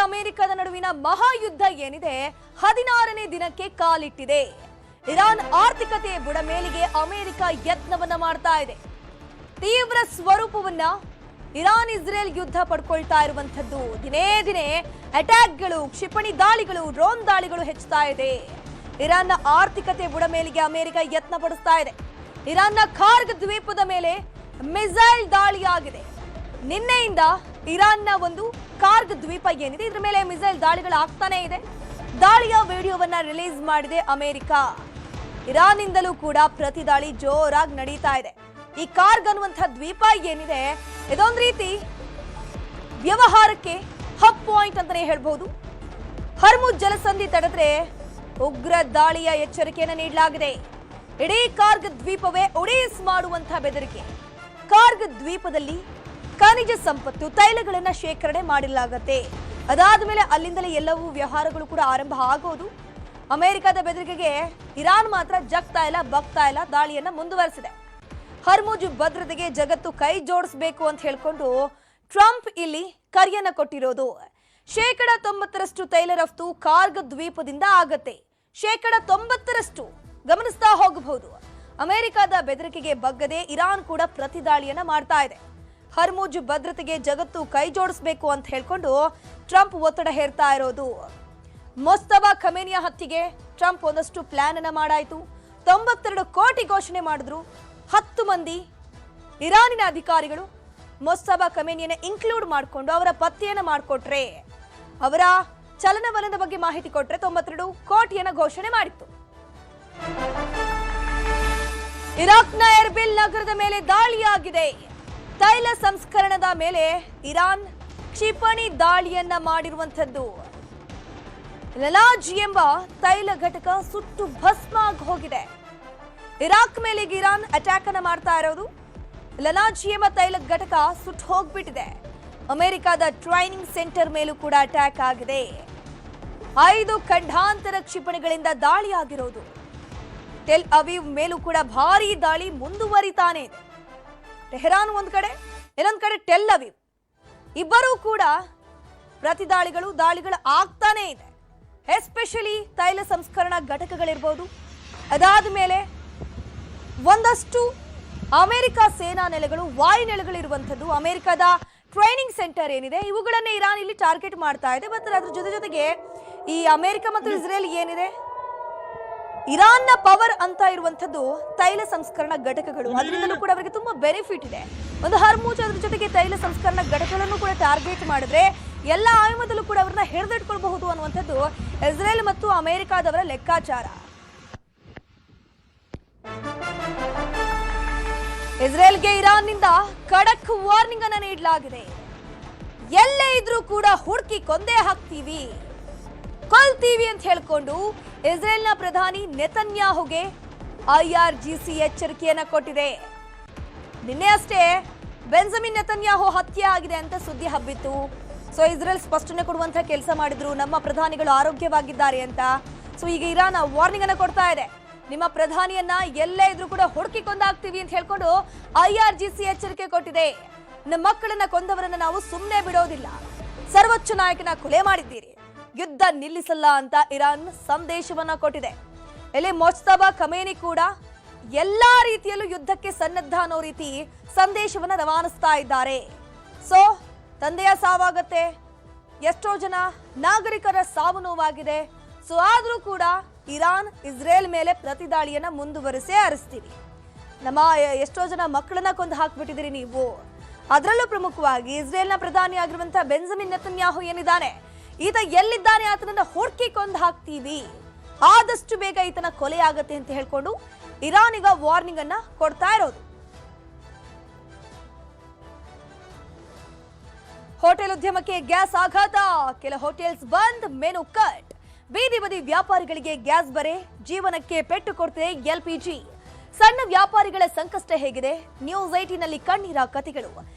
ಅಮೆರಿಕದ ನಡುವಿನ ಮಹಾಯುದ್ಧ ಏನಿದೆ 16ನೇ ದಿನಕ್ಕೆ ಕಾಲಿಟ್ಟಿದೆ. ಇರಾನ್ ಆರ್ಥಿಕತೆ ಬುಡಮೇಲಿಗೆ ಅಮೆರಿಕ ಯತ್ನವನ್ನ ಮಾಡ್ತಾ ಇದೆ. ತೀವ್ರ ಸ್ವರೂಪವನ್ನ ಇರಾನ್ ಇಸ್ರೇಲ್ ಯುದ್ಧ ಪಡ್ಕೊಳ್ತಾ ಇರುವಂತದ್ದು. ದಿನೇ ದಿನೇ ಅಟ್ಯಾಕ್ಗಳು, ಕ್ಷಿಪಣಿ ದಾಳಿಗಳು, ಡ್ರೋನ್ ದಾಳಿಗಳು ಹೆಚ್ಚುತ್ತಾ ಇದೆ. ಇರಾನ್ನ ಆರ್ಥಿಕತೆ ಬುಡಮೇಲಿಗೆ ಅಮೆರಿಕ ಯತ್ನ ಪಡಿಸ್ತಾ ಇದೆ. ಇರಾನ್ನ ಖಾರ್ಗ್ ದ್ವೀಪದ ಮೇಲೆ ಮಿಸೈಲ್ ದಾಳಿಯಾಗಿದೆ. ನಿನ್ನೆಯಿಂದ ಇರಾನ್ನ ಒಂದು ಖಾರ್ಗ್ ದ್ವೀಪ ಏನಿದೆ ಇದರ ಮೇಲೆ ಮಿಸೈಲ್ ದಾಳಿಗಳು ಆಗ್ತಾನೆ ಇದೆ. ದಾಳಿಯ ವಿಡಿಯೋವನ್ನ ರಿಲೀಸ್ ಮಾಡಿದೆ ಅಮೆರಿಕ. ಇರಾನ್ನಿಂದಲೂ ಕೂಡ ಪ್ರತಿ ದಾಳಿ ಜೋರಾಗಿ ನಡೀತಾ ಇದೆ. ಈ ಖಾರ್ಗ್ ಅನ್ನುವಂಥ ದ್ವೀಪ ಏನಿದೆ ಇದೊಂದು ರೀತಿ ವ್ಯವಹಾರಕ್ಕೆ ಹಬ್ ಪಾಯಿಂಟ್ ಅಂತಾನೆ ಹೇಳ್ಬಹುದು. ಹರ್ಮುಜ್ ಜಲಸಂಧಿ ತಡೆದ್ರೆ ಉಗ್ರ ದಾಳಿಯ ಎಚ್ಚರಿಕೆಯನ್ನು ನೀಡಲಾಗಿದೆ. ಇಡೀ ಖಾರ್ಗ್ ದ್ವೀಪವೇ ಒಡೇಸ್ ಮಾಡುವಂತಹ ಬೆದರಿಕೆ. ಖಾರ್ಗ್ ದ್ವೀಪದಲ್ಲಿ ಖನಿಜ ಸಂಪತ್ತು, ತೈಲಗಳನ್ನ ಶೇಖರಣೆ ಮಾಡಲಾಗುತ್ತೆ. ಅದಾದ ಮೇಲೆ ಅಲ್ಲಿಂದಲೇ ಎಲ್ಲವೂ ವ್ಯವಹಾರಗಳು ಕೂಡ ಆರಂಭ ಆಗೋದು. ಅಮೆರಿಕದ ಬೆದರಿಕೆಗೆ ಇರಾನ್ ಮಾತ್ರ ಜಗ್ತಾ ಇಲ್ಲ, ಬಗ್ತಾ ಇಲ್ಲ, ದಾಳಿಯನ್ನ ಮುಂದುವರೆಸಿದೆ. ಹರ್ಮುಜ್ ಭದ್ರತೆಗೆ ಜಗತ್ತು ಕೈ ಜೋಡಿಸಬೇಕು ಅಂತ ಹೇಳ್ಕೊಂಡು ಟ್ರಂಪ್ ಇಲ್ಲಿ ಕರೆಯನ್ನ ಕೊಟ್ಟಿರೋದು. 90% ತೈಲ ರಫ್ತು ಖಾರ್ಗ್ ದ್ವೀಪದಿಂದ ಆಗತ್ತೆ. 90% ಗಮನಿಸ್ತಾ ಹೋಗಬಹುದು. ಅಮೆರಿಕದ ಬೆದರಿಕೆಗೆ ಬಗ್ಗದೆ ಇರಾನ್ ಕೂಡ ಪ್ರತಿದಾಳಿಯನ್ನ ಮಾಡ್ತಾ ಇದೆ. ಹರ್ಮುಜ್ ಭದ್ರತೆಗೆ ಜಗತ್ತು ಕೈ ಜೋಡಿಸಬೇಕು ಅಂತ ಹೇಳ್ಕೊಂಡು ಟ್ರಂಪ್ ಒತ್ತಡ ಹೇರ್ತಾ ಇರೋದು. ಮೊಸ್ತಫಾ ಖಮೇನಿಯ ಹತ್ಯೆಗೆ ಟ್ರಂಪ್ ಒಂದಷ್ಟು ಪ್ಲಾನ್ ಅನ್ನ ಮಾಡಾಯಿತು. 92 ಕೋಟಿ ಘೋಷಣೆ ಮಾಡಿದ್ರು. 10 ಮಂದಿ ಇರಾನಿನ ಅಧಿಕಾರಿಗಳು ಮೊಸ್ತಫಾ ಖಮೇನಿಯನ್ನ ಇನ್ಕ್ಲೂಡ್ ಮಾಡಿಕೊಂಡು ಅವರ ಪತ್ತೆಯನ್ನ ಮಾಡಿಕೊಟ್ರೆ, ಅವರ ಚಲನವಲನದ ಬಗ್ಗೆ ಮಾಹಿತಿ ಕೊಟ್ರೆ 92 ಕೋಟಿಯನ್ನ ಘೋಷಣೆ ಮಾಡಿತ್ತು. ಇರಾಕ್ನ ಎರ್ಬಿಲ್ ನಗರದ ಮೇಲೆ ದಾಳಿಯಾಗಿದೆ. ತೈಲ ಸಂಸ್ಕರಣದ ಮೇಲೆ ಇರಾನ್ ಕ್ಷಿಪಣಿ ದಾಳಿಯನ್ನ ಮಾಡಿರುವಂತದ್ದು. ಲಲಾಜ್ ಎಂಬ ತೈಲ ಘಟಕ ಸುಟ್ಟು ಭಸ್ಮ ಆಗಿ ಹೋಗಿದೆ. ಇರಾಕ್ ಮೇಲೆ ಇರಾನ್ ಅಟ್ಯಾಕ್ ಅನ್ನ ಮಾಡ್ತಾ ಇರೋದು. ಲಲಾಜ್ ಎಂಬ ತೈಲ ಘಟಕ ಸುಟ್ಟು ಹೋಗ್ಬಿಟ್ಟಿದೆ. ಅಮೆರಿಕದ ಟ್ರೈನಿಂಗ್ ಸೆಂಟರ್ ಮೇಲೂ ಕೂಡ ಅಟ್ಯಾಕ್ ಆಗಿದೆ. 5 ಖಂಡಾಂತರ ಕ್ಷಿಪಣಿಗಳಿಂದ ದಾಳಿಯಾಗಿರೋದು. ಟೆಲ್ ಅವೀವ್ ಮೇಲೂ ಕೂಡ ಭಾರೀ ದಾಳಿ ಮುಂದುವರಿತಾನೆ ಇದೆ. ಟೆಹರಾನ್ ಒಂದ್ ಕಡೆ, ಇನ್ನೊಂದ್ ಕಡೆ ಟೆಲ್ ಅವೀವ್, ಇಬ್ಬರೂ ಕೂಡ ದಾಳಿಗಳು ಆಗ್ತಾನೆ ಇದೆ. ಎಸ್ಪೆಷಲಿ ತೈಲ ಸಂಸ್ಕರಣಾ ಘಟಕಗಳಿರ್ಬೋದು. ಅದಾದ ಮೇಲೆ ಒಂದಷ್ಟು ಅಮೆರಿಕ ಸೇನಾ ನೆಲೆಗಳು, ವಾಯು ನೆಲೆಗಳಿರುವಂಥದ್ದು. ಅಮೆರಿಕದ ಟ್ರೈನಿಂಗ್ ಸೆಂಟರ್ ಏನಿದೆ ಇವುಗಳನ್ನೇ ಇರಾನ್ ಇಲ್ಲಿ ಟಾರ್ಗೆಟ್ ಮಾಡ್ತಾ ಇದೆ. ಮತ್ತು ಅದ್ರ ಜೊತೆಗೆ ಈ ಅಮೆರಿಕ ಮತ್ತು ಇಸ್ರೇಲ್ ಏನಿದೆ, ಇರಾನ್ನ ಪವರ್ ಅಂತ ಇರುವಂತದ್ದು ತೈಲ ಸಂಸ್ಕರಣಾ ಘಟಕಗಳು. ಅದರಿಂದಲೂ ಕೂಡ ಅವರಿಗೆ ತುಂಬಾ ಬೆನಿಫಿಟ್ ಇದೆ. ಒಂದು ಹರ್ಮುಜ್, ಅದ್ರ ಜೊತೆಗೆ ತೈಲ ಸಂಸ್ಕರಣಾ ಘಟಕಗಳನ್ನು ಕೂಡ ಟಾರ್ಗೆಟ್ ಮಾಡಿದ್ರೆ ಎಲ್ಲ ಆಯಾಮದಲ್ಲೂ ಕೂಡ ಅವರನ್ನ ಹಿಡಿದಿಟ್ಕೊಳ್ಬಹುದು ಅನ್ನುವಂಥದ್ದು ಇಸ್ರೇಲ್ ಮತ್ತು ಅಮೆರಿಕಾದವರ ಲೆಕ್ಕಾಚಾರ. ಇಸ್ರೇಲ್ಗೆ ಇರಾನ್ನಿಂದ ಖಡಕ್ ವಾರ್ನಿಂಗ್ ಅನ್ನ ನೀಡಲಾಗಿದೆ. ಎಲ್ಲೇ ಇದ್ರೂ ಕೂಡ ಹುಡುಕಿ ಕೊಂದೇ ಹಾಕ್ತೀವಿ, ಕೊಲ್ತೀವಿ ಅಂತ ಹೇಳ್ಕೊಂಡು ಇಸ್ರೇಲ್ನ ಪ್ರಧಾನಿ ನೆತನ್ಯಾಹುಗೆ IRGC ಎಚ್ಚರಿಕೆಯನ್ನ ಕೊಟ್ಟಿದೆ. ನಿನ್ನೆ ಅಷ್ಟೇ ಬೆಂಜಮಿನ್ ನೆತನ್ಯಾಹು ಹತ್ಯೆ ಆಗಿದೆ ಅಂತ ಸುದ್ದಿ ಹಬ್ಬಿತ್ತು. ಸೊ ಇಸ್ರೇಲ್ ಸ್ಪಷ್ಟನೆ ಕೊಡುವಂತ ಕೆಲಸ ಮಾಡಿದ್ರು, ನಮ್ಮ ಪ್ರಧಾನಿಗಳು ಆರೋಗ್ಯವಾಗಿದ್ದಾರೆ ಅಂತ. ಸೊ ಈಗ ಇರಾನ್ ವಾರ್ನಿಂಗ್ ಅನ್ನ ಕೊಡ್ತಾ ಇದೆ, ನಿಮ್ಮ ಪ್ರಧಾನಿಯನ್ನ ಎಲ್ಲೇ ಇದ್ರೂ ಕೂಡ ಹುಡುಕಿ ಕೊಂದಾಗ್ತೀವಿ ಅಂತ ಹೇಳ್ಕೊಂಡು IRGC ಎಚ್ಚರಿಕೆ ಕೊಟ್ಟಿದೆ. ನಮ್ಮ ಮಕ್ಕಳನ್ನ ಕೊಂದವರನ್ನ ನಾವು ಸುಮ್ಮನೆ ಬಿಡೋದಿಲ್ಲ, ಸರ್ವೋಚ್ಚ ನಾಯಕನ ಕೊಲೆ ಮಾಡಿದ್ದೀರಿ, ಯುದ್ಧ ನಿಲ್ಲಿಸಲ್ಲ ಅಂತ ಇರಾನ್ ಸಂದೇಶವನ್ನ ಕೊಟ್ಟಿದೆ. ಇಲ್ಲಿ ಮೊಸ್ತಫಾ ಖಮೇನಿ ಕೂಡ ಎಲ್ಲಾ ರೀತಿಯಲ್ಲೂ ಯುದ್ಧಕ್ಕೆ ಸನ್ನದ್ಧ ಅನ್ನೋ ರೀತಿ ಸಂದೇಶವನ್ನ ರವಾನಿಸ್ತಾ ಇದ್ದಾರೆ. ಸೊ ತಂದೆಯ ಸಾವಾಗತ್ತೆ, ಎಷ್ಟೋ ಜನ ನಾಗರಿಕರ ಸಾವು ನೋವಾಗಿದೆ. ಸೊ ಆದ್ರೂ ಕೂಡ ಇರಾನ್ ಇಸ್ರೇಲ್ ಮೇಲೆ ಪ್ರತಿದಾಳಿಯನ್ನ ಮುಂದುವರಿಸೇ ಹರಿಸ್ತೀವಿ, ನಮ್ಮ ಎಷ್ಟೋ ಜನ ಮಕ್ಕಳನ್ನ ಕೊಂದು ಹಾಕ್ಬಿಟ್ಟಿದ್ದೀರಿ ನೀವು. ಅದರಲ್ಲೂ ಪ್ರಮುಖವಾಗಿ ಇಸ್ರೇಲ್ನ ಪ್ರಧಾನಿ ಆಗಿರುವಂತಹ ಬೆಂಜಮಿನ್ ನೆತನ್ಯಾಹು ಏನಿದ್ದಾನೆ, ಈತ ಎಲ್ಲಿದ್ದಾನೆ ಆತನನ್ನ ಹುಡುಕಿ ಕೊಂದು ಹಾಕ್ತೀವಿ, ಆದಷ್ಟು ಬೇಗ ಈತನ ಕೊಲೆ ಆಗತ್ತೆ ಅಂತ ಹೇಳ್ಕೊಂಡು ಇರಾನ್ ಈಗ ವಾರ್ನಿಂಗ್ ಅನ್ನ ಕೊಡ್ತಾ ಇರೋದು. ಹೋಟೆಲ್ ಉದ್ಯಮಕ್ಕೆ ಗ್ಯಾಸ್ ಆಘಾತ, ಕೆಲ ಹೋಟೆಲ್ಸ್ ಬಂದ್, ಮೆನು ಕಟ್. ಬೀದಿ ಬದಿ ವ್ಯಾಪಾರಿಗಳಿಗೆ ಗ್ಯಾಸ್ ಬರೆ, ಜೀವನಕ್ಕೆ ಪೆಟ್ಟು ಕೊಡ್ತಿದೆ LPG. ಸಣ್ಣ ವ್ಯಾಪಾರಿಗಳ ಸಂಕಷ್ಟ ಹೇಗಿದೆ? ನ್ಯೂಸ್ 18 ನಲ್ಲಿ ಕಣ್ಣೀರ ಕಥೆಗಳು.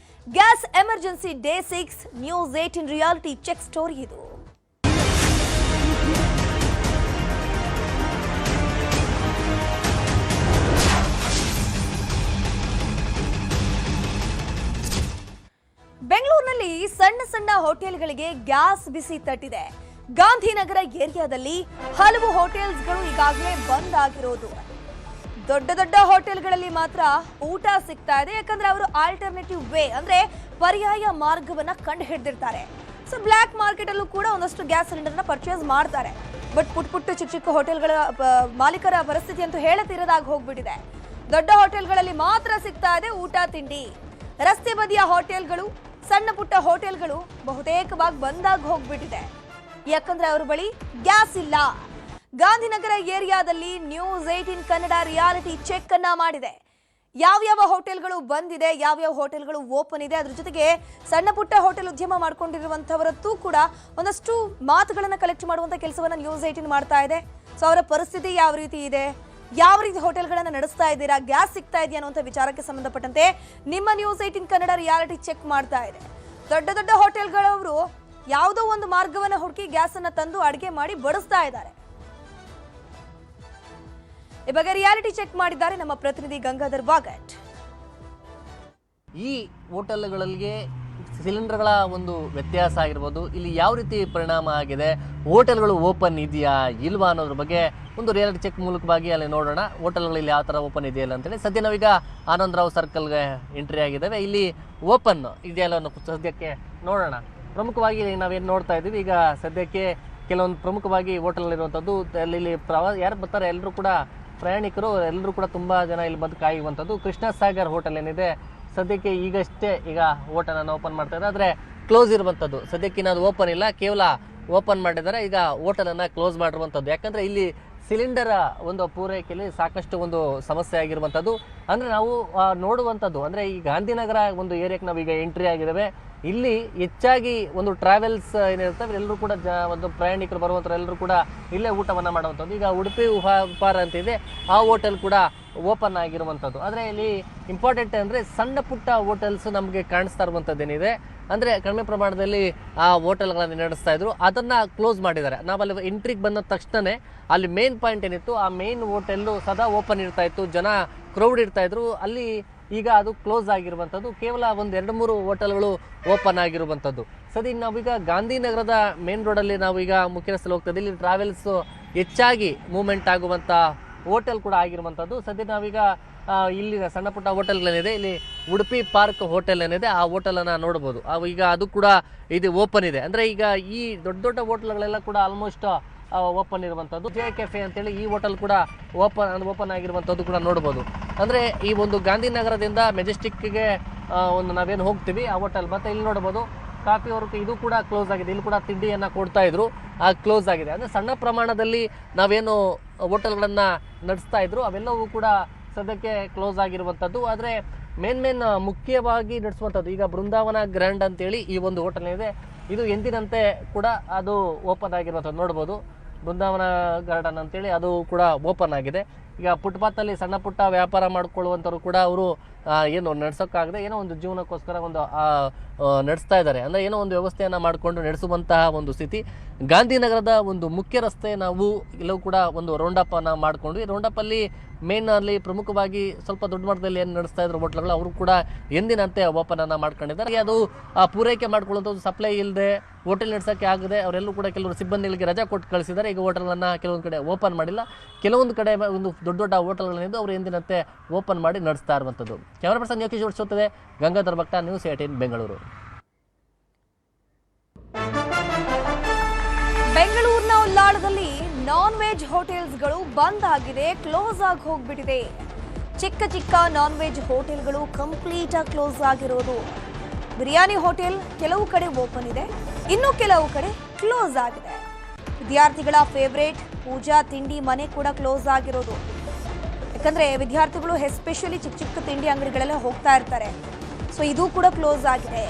Gas emergency day 6 news 18 reality check story ಇದು. ಬೆಂಗಳೂರಿನಲ್ಲಿ ಸಣ್ಣ ಸಣ್ಣ ಹೋಟೆಲ್ಗಳಿಗೆ ಗ್ಯಾಸ್ ಬಿಸಿ ತಟ್ಟಿದೆ. ಗಾಂಧಿನಗರ ಏರಿಯಾದಲ್ಲಿ ಹಲವು ಹೋಟೆಲ್ಸ್ಗಳು ಈಗಾಗಲೇ ಬಂದ್ ಆಗಿರೋದು. ದೊಡ್ಡ ದೊಡ್ಡ ಹೋಟೆಲ್ಗಳಲ್ಲಿ ಮಾತ್ರ ಊಟ ಸಿಗ್ತಾ ಇದೆ, ಯಾಕಂದ್ರೆ ಅವರು ಆಲ್ಟರ್ನೇಟಿವ್ ವೇ ಅಂದ್ರೆ ಪರ್ಯಾಯ ಮಾರ್ಗವನ್ನ ಕಂಡು ಹಿಡಿದಿರ್ತಾರೆ. ಸೊ ಬ್ಲ್ಯಾಕ್ ಮಾರ್ಕೆಟ್ ಅಲ್ಲೂ ಕೂಡ ಒಂದಷ್ಟು ಗ್ಯಾಸ್ ಸಿಲಿಂಡರ್ನ ಪರ್ಚೇಸ್ ಮಾಡ್ತಾರೆ. ಬಟ್ ಪುಟ್ಟ ಚಿಕ್ಕ ಹೋಟೆಲ್ಗಳ ಮಾಲೀಕರ ಪರಿಸ್ಥಿತಿ ಅಂತೂ ಹೇಳತಿರದಾಗಿ ಹೋಗ್ಬಿಟ್ಟಿದೆ. ದೊಡ್ಡ ಹೋಟೆಲ್ಗಳಲ್ಲಿ ಮಾತ್ರ ಸಿಗ್ತಾ ಇದೆ ಊಟ ತಿಂಡಿ. ರಸ್ತೆ ಬದಿಯ ಹೋಟೆಲ್ಗಳು, ಸಣ್ಣ ಪುಟ್ಟ ಹೋಟೆಲ್ಗಳು ಬಹುತೇಕವಾಗಿ ಬಂದಾಗಿ ಹೋಗ್ಬಿಟ್ಟಿದೆ, ಯಾಕಂದ್ರೆ ಅವ್ರ ಬಳಿ ಗ್ಯಾಸ್ ಇಲ್ಲ. ಗಾಂಧಿನಗರ ಏರಿಯಾದಲ್ಲಿ ನ್ಯೂಸ್ 18 ಕನ್ನಡ ರಿಯಾಲಿಟಿ ಚೆಕ್ ಅನ್ನ ಮಾಡಿದೆ. ಯಾವ್ಯಾವ ಹೋಟೆಲ್ಗಳು ಬಂದಿದೆ, ಯಾವ್ಯಾವ ಹೋಟೆಲ್ಗಳು ಓಪನ್ ಇದೆ, ಅದ್ರ ಜೊತೆಗೆ ಸಣ್ಣ ಪುಟ್ಟ ಹೋಟೆಲ್ ಉದ್ಯಮ ಮಾಡ್ಕೊಂಡಿರುವಂತವರದ್ದು ಕೂಡ ಒಂದಷ್ಟು ಮಾತುಗಳನ್ನ ಕಲೆಕ್ಟ್ ಮಾಡುವಂತ ಕೆಲಸವನ್ನ ನ್ಯೂಸ್ 18 ಮಾಡ್ತಾ ಇದೆ. ಸೊ ಅವರ ಪರಿಸ್ಥಿತಿ ಯಾವ ರೀತಿ ಇದೆ, ಯಾವ ರೀತಿ ಹೋಟೆಲ್ಗಳನ್ನ ನಡೆಸ್ತಾ ಇದ್ದೀರಾ, ಗ್ಯಾಸ್ ಸಿಗ್ತಾ ಇದೆಯಾ ಅನ್ನುವಂಥ ವಿಚಾರಕ್ಕೆ ಸಂಬಂಧಪಟ್ಟಂತೆ ನಿಮ್ಮ ನ್ಯೂಸ್ 18 ಕನ್ನಡ ರಿಯಾಲಿಟಿ ಚೆಕ್ ಮಾಡ್ತಾ ಇದೆ. ದೊಡ್ಡ ದೊಡ್ಡ ಹೋಟೆಲ್ಗಳವರು ಯಾವುದೋ ಒಂದು ಮಾರ್ಗವನ್ನ ಹುಡುಕಿ ಗ್ಯಾಸ್ ಅನ್ನ ತಂದು ಅಡಿಗೆ ಮಾಡಿ ಬಡಿಸ್ತಾ ಇದ್ದಾರೆ. ಈ ಬಗ್ಗೆ ರಿಯಾಲಿಟಿ ಚೆಕ್ ಮಾಡಿದ್ದಾರೆ ನಮ್ಮ ಪ್ರತಿನಿಧಿ ಗಂಗಾಧರ್ ಬಾಗಟ್. ಈ ಹೋಟೆಲ್ಗಳಿಗೆ ಸಿಲಿಂಡರ್ಗಳ ಒಂದು ವ್ಯತ್ಯಾಸ ಆಗಿರ್ಬೋದು, ಇಲ್ಲಿ ಯಾವ ರೀತಿ ಪರಿಣಾಮ ಆಗಿದೆ, ಹೋಟೆಲ್ಗಳು ಓಪನ್ ಇದೆಯಾ ಇಲ್ವಾ ಅನ್ನೋದ್ರ ಬಗ್ಗೆ ಒಂದು ರಿಯಾಲಿಟಿ ಚೆಕ್ ಮೂಲಕವಾಗಿ ಅಲ್ಲಿ ನೋಡೋಣ. ಹೋಟೆಲ್ಗಳಲ್ಲಿ ಯಾವ ಥರ ಓಪನ್ ಇದೆಯಲ್ಲ ಅಂತೇಳಿ. ಸದ್ಯ ನಾವೀಗ ಆನಂದ್ ರಾವ್ ಸರ್ಕಲ್ಗೆ ಎಂಟ್ರಿ ಆಗಿದ್ದೇವೆ. ಇಲ್ಲಿ ಓಪನ್ ಇದೆಯಲ್ಲ ಅನ್ನೋ ಸದ್ಯಕ್ಕೆ ನೋಡೋಣ. ಪ್ರಮುಖವಾಗಿ ನಾವೇನು ನೋಡ್ತಾ ಇದ್ದೀವಿ ಈಗ ಸದ್ಯಕ್ಕೆ ಕೆಲವೊಂದು ಪ್ರಮುಖವಾಗಿ ಹೋಟೆಲ್ಗಳಿರುವಂಥದ್ದು. ಇಲ್ಲಿ ಯಾರು ಬರ್ತಾರೆ ಎಲ್ಲರೂ ಕೂಡ ಪ್ರಯಾಣಿಕರು ಎಲ್ಲರೂ ಕೂಡ ತುಂಬ ಜನ ಇಲ್ಲಿ ಬಂದು ಕಾಯುವಂಥದ್ದು. ಕೃಷ್ಣ ಸಾಗರ್ ಹೋಟೆಲ್ ಏನಿದೆ ಸದ್ಯಕ್ಕೆ ಈಗಷ್ಟೇ ಈಗ ಹೋಟೆಲನ್ನು ಓಪನ್ ಮಾಡ್ತಾ ಇದ್ದಾರೆ, ಆದರೆ ಕ್ಲೋಸ್ ಇರುವಂಥದ್ದು. ಸದ್ಯಕ್ಕೆ ಅದು ಓಪನ್ ಇಲ್ಲ, ಕೇವಲ ಓಪನ್ ಮಾಡಿದ್ದಾರೆ. ಈಗ ಹೋಟೆಲನ್ನು ಕ್ಲೋಸ್ ಮಾಡಿರುವಂಥದ್ದು. ಯಾಕಂದರೆ ಇಲ್ಲಿ ಸಿಲಿಂಡರ್ ಒಂದು ಪೂರೈಕೆಯಲ್ಲಿ ಸಾಕಷ್ಟು ಒಂದು ಸಮಸ್ಯೆ ಆಗಿರುವಂಥದ್ದು. ಅಂದರೆ ನಾವು ನೋಡುವಂಥದ್ದು ಅಂದರೆ ಈ ಗಾಂಧಿನಗರ ಒಂದು ಏರಿಯಾಕ್ಕೆ ನಾವೀಗ ಎಂಟ್ರಿ ಆಗಿದ್ದಾವೆ. ಇಲ್ಲಿ ಹೆಚ್ಚಾಗಿ ಒಂದು ಟ್ರಾವೆಲ್ಸ್ ಏನಿರ್ತವೆ ಎಲ್ಲರೂ ಕೂಡ ಒಂದು ಪ್ರಯಾಣಿಕರು ಬರುವಂಥವ್ರು ಎಲ್ಲರೂ ಕೂಡ ಇಲ್ಲೇ ಊಟವನ್ನು ಮಾಡುವಂಥದ್ದು. ಈಗ ಉಡುಪಿ ಉಪಹಾರ ಅಂತಿದೆ, ಆ ಹೋಟೆಲ್ ಕೂಡ ಓಪನ್ ಆಗಿರುವಂಥದ್ದು. ಆದರೆ ಇಲ್ಲಿ ಇಂಪಾರ್ಟೆಂಟ್ ಅಂದರೆ ಸಣ್ಣ ಪುಟ್ಟ ಹೋಟೆಲ್ಸ್ ನಮಗೆ ಕಾಣಿಸ್ತಾ ಇರುವಂಥದ್ದೇನಿದೆ ಅಂದರೆ ಕಡಿಮೆ ಪ್ರಮಾಣದಲ್ಲಿ ಆ ಹೋಟೆಲ್ಗಳನ್ನು ನಡೆಸ್ತಾ ಇದ್ರು, ಅದನ್ನು ಕ್ಲೋಸ್ ಮಾಡಿದ್ದಾರೆ. ನಾವಲ್ಲಿ ಎಂಟ್ರಿಗೆ ಬಂದ ತಕ್ಷಣವೇ ಅಲ್ಲಿ ಮೇನ್ ಪಾಯಿಂಟ್ ಏನಿತ್ತು, ಆ ಮೇನ್ ಹೋಟೆಲ್ಲು ಸದಾ ಓಪನ್ ಇರ್ತಾ ಇತ್ತು, ಜನ ಕ್ರೌಡ್ ಇರ್ತಾ ಇದ್ರು. ಅಲ್ಲಿ ಈಗ ಅದು ಕ್ಲೋಸ್ ಆಗಿರುವಂಥದ್ದು. ಕೇವಲ ಒಂದು 2-3 ಹೋಟೆಲ್ಗಳು ಓಪನ್ ಆಗಿರುವಂಥದ್ದು. ಸದ್ಯ ನಾವೀಗ ಗಾಂಧಿನಗರದ ಮೇನ್ ರೋಡಲ್ಲಿ ನಾವೀಗ ಮುಖ್ಯ ರಸ್ತೆಯಲ್ಲಿ ಹೋಗ್ತಾ ಇದ್ದೀವಿ. ಇಲ್ಲಿ ಟ್ರಾವೆಲ್ಸ್ ಹೆಚ್ಚಾಗಿ ಮೂವ್ಮೆಂಟ್ ಆಗುವಂಥ ಹೋಟೆಲ್ ಕೂಡ ಆಗಿರುವಂಥದ್ದು. ಸದ್ಯ ನಾವೀಗ ಇಲ್ಲಿ ಸಣ್ಣ ಪುಟ್ಟ ಹೋಟೆಲ್ಗಳೇನಿದೆ, ಇಲ್ಲಿ ಉಡುಪಿ ಪಾರ್ಕ್ ಹೋಟೆಲ್ ಏನಿದೆ ಆ ಹೋಟೆಲನ್ನು ನೋಡ್ಬೋದು. ಈಗ ಅದು ಕೂಡ ಇದು ಓಪನ್ ಇದೆ. ಅಂದರೆ ಈಗ ಈ ದೊಡ್ಡ ದೊಡ್ಡ ಹೋಟೆಲ್ಗಳೆಲ್ಲ ಕೂಡ ಆಲ್ಮೋಸ್ಟ್ ಓಪನ್ ಇರುವಂಥದ್ದು. ಜೆ ಕೆಫೆ ಅಂತೇಳಿ ಈ ಹೋಟೆಲ್ ಕೂಡ ಓಪನ್ ಆಗಿರುವಂಥದ್ದು ಕೂಡ ನೋಡ್ಬೋದು. ಅಂದರೆ ಈ ಒಂದು ಗಾಂಧಿನಗರದಿಂದ ಮೆಜೆಸ್ಟಿಕ್ಗೆ ಒಂದು ನಾವೇನು ಹೋಗ್ತೀವಿ ಆ ಹೋಟೆಲ್, ಮತ್ತು ಇಲ್ಲಿ ನೋಡ್ಬೋದು ಕಾಫಿ ಅವ್ರಿಗೆ ಇದು ಕೂಡ ಕ್ಲೋಸ್ ಆಗಿದೆ. ಇಲ್ಲಿ ಕೂಡ ತಿಂಡಿಯನ್ನು ಕೊಡ್ತಾ ಇದ್ರು, ಆ ಕ್ಲೋಸ್ ಆಗಿದೆ. ಅಂದರೆ ಸಣ್ಣ ಪ್ರಮಾಣದಲ್ಲಿ ನಾವೇನು ಹೋಟೆಲ್ಗಳನ್ನು ನಡೆಸ್ತಾ ಇದ್ರು ಅವೆಲ್ಲವೂ ಕೂಡ ಸದ್ಯಕ್ಕೆ ಕ್ಲೋಸ್ ಆಗಿರುವಂಥದ್ದು. ಆದರೆ ಮೇನ್ ಮುಖ್ಯವಾಗಿ ನಡೆಸುವಂಥದ್ದು ಈಗ ಬೃಂದಾವನ ಗ್ರ್ಯಾಂಡ್ ಅಂತೇಳಿ ಈ ಒಂದು ಹೋಟೆಲ್ ಇದೆ. ಇದು ಎಂದಿನಂತೆ ಕೂಡ ಅದು ಓಪನ್ ಆಗಿರುವಂಥದ್ದು ನೋಡ್ಬೋದು. ಬೃಂದಾವನ ಗಾರ್ಡನ್ ಅಂತೇಳಿ ಅದು ಕೂಡ ಓಪನ್ ಆಗಿದೆ. ಈಗ ಫುಟ್ಪಾತಲ್ಲಿ ಸಣ್ಣ ಪುಟ್ಟ ವ್ಯಾಪಾರ ಮಾಡ್ಕೊಳ್ಳುವಂಥವ್ರು ಕೂಡ ಅವರು ಏನು ನಡೆಸೋಕ್ಕಾಗದೆ ಏನೋ ಒಂದು ಜೀವನಕ್ಕೋಸ್ಕರ ಒಂದು ನಡೆಸ್ತಾ ಇದ್ದಾರೆ. ಅಂದರೆ ಏನೋ ಒಂದು ವ್ಯವಸ್ಥೆಯನ್ನು ಮಾಡಿಕೊಂಡು ನಡೆಸುವಂತಹ ಒಂದು ಸ್ಥಿತಿ. ಗಾಂಧಿನಗರದ ಒಂದು ಮುಖ್ಯ ರಸ್ತೆ ನಾವು ಎಲ್ಲವೂ ಕೂಡ ಒಂದು ರೌಂಡಪ್ಪನ್ನು ಮಾಡಿಕೊಂಡ್ವಿ. ರೌಂಡಪ್ಪಲ್ಲಿ ಮೇನಲ್ಲಿ ಪ್ರಮುಖವಾಗಿ ಸ್ವಲ್ಪ ದೊಡ್ಡ ಮಟ್ಟದಲ್ಲಿ ಏನು ನಡೆಸ್ತಾ ಇದ್ರು ಹೋಟ್ಲುಗಳು ಅವರು ಕೂಡ ಎಂದಿನಂತೆ ಓಪನನ್ನು ಮಾಡ್ಕೊಂಡಿದ್ದಾರೆ. ಅದು ಪೂರೈಕೆ ಮಾಡ್ಕೊಳ್ಳುವಂಥದ್ದು ಸಪ್ಲೈ ಇಲ್ಲದೆ ಹೋಟೆಲ್ ನಡೆಸೋಕ್ಕೆ ಆಗದೆ ಅವರೆಲ್ಲೂ ಕೂಡ ಕೆಲವರು ಸಿಬ್ಬಂದಿಗಳಿಗೆ ರಜೆ ಕೊಟ್ಟು ಕಳಿಸಿದ್ದಾರೆ. ಈಗ ಹೋಟೆಲನ್ನು ಕೆಲವೊಂದು ಕಡೆ ಓಪನ್ ಮಾಡಿಲ್ಲ, ಕೆಲವೊಂದು ಕಡೆ ಒಂದು ದೊಡ್ಡ ದೊಡ್ಡ ಹೋಟೆಲ್ಗಳಿಂದ ಅವರು ಎಂದಿನಂತೆ ಓಪನ್ ಮಾಡಿ ನಡೆಸ್ತಾ ಇರುವಂಥದ್ದು. ಕ್ಯಾಮರಾ ಪರ್ಸನ್ ಯೋಗೇಶ್ ಜೋಡಿಸುತ್ತದೆ, ಗಂಗಾಧರ್ ಭಕ್ತ, ನ್ಯೂಸ್ 18 ಬೆಂಗಳೂರು. ಬೆಂಗಳೂರಿನ ಉಲ್ಲಾಳದಲ್ಲಿ ನಾನ್ ವೆಜ್ ಹೋಟೆಲ್ಸ್ಗಳು ಬಂದ್ ಆಗಿದೆ, ಕ್ಲೋಸ್ ಆಗಿ ಹೋಗ್ಬಿಟ್ಟಿದೆ. ಚಿಕ್ಕ ಚಿಕ್ಕ ನಾನ್ ವೆಜ್ ಹೋಟೆಲ್ಗಳು ಕಂಪ್ಲೀಟ್ ಆಗಿ ಕ್ಲೋಸ್ ಆಗಿರೋದು. ಬಿರಿಯಾನಿ ಹೋಟೆಲ್ ಕೆಲವು ಕಡೆ ಓಪನ್ ಇದೆ, ಇನ್ನು ಕೆಲವು ಕಡೆ ಕ್ಲೋಸ್ ಆಗಿದೆ. ವಿದ್ಯಾರ್ಥಿಗಳ ಫೇವ್ರೇಟ್ ಪೂಜಾ ತಿಂಡಿ ಮನೆ ಕೂಡ ಕ್ಲೋಸ್ ಆಗಿರೋದು. ಯಾಕಂದ್ರೆ ವಿದ್ಯಾರ್ಥಿಗಳು ಎಸ್ಪೆಷಲಿ ಚಿಕ್ಕ ಚಿಕ್ಕ ತಿಂಡಿ ಅಂಗಡಿಗಳೆಲ್ಲ ಹೋಗ್ತಾ ಇರ್ತಾರೆ. ಸೊ ಇದು ಕೂಡ ಕ್ಲೋಸ್ ಆಗಿದೆ.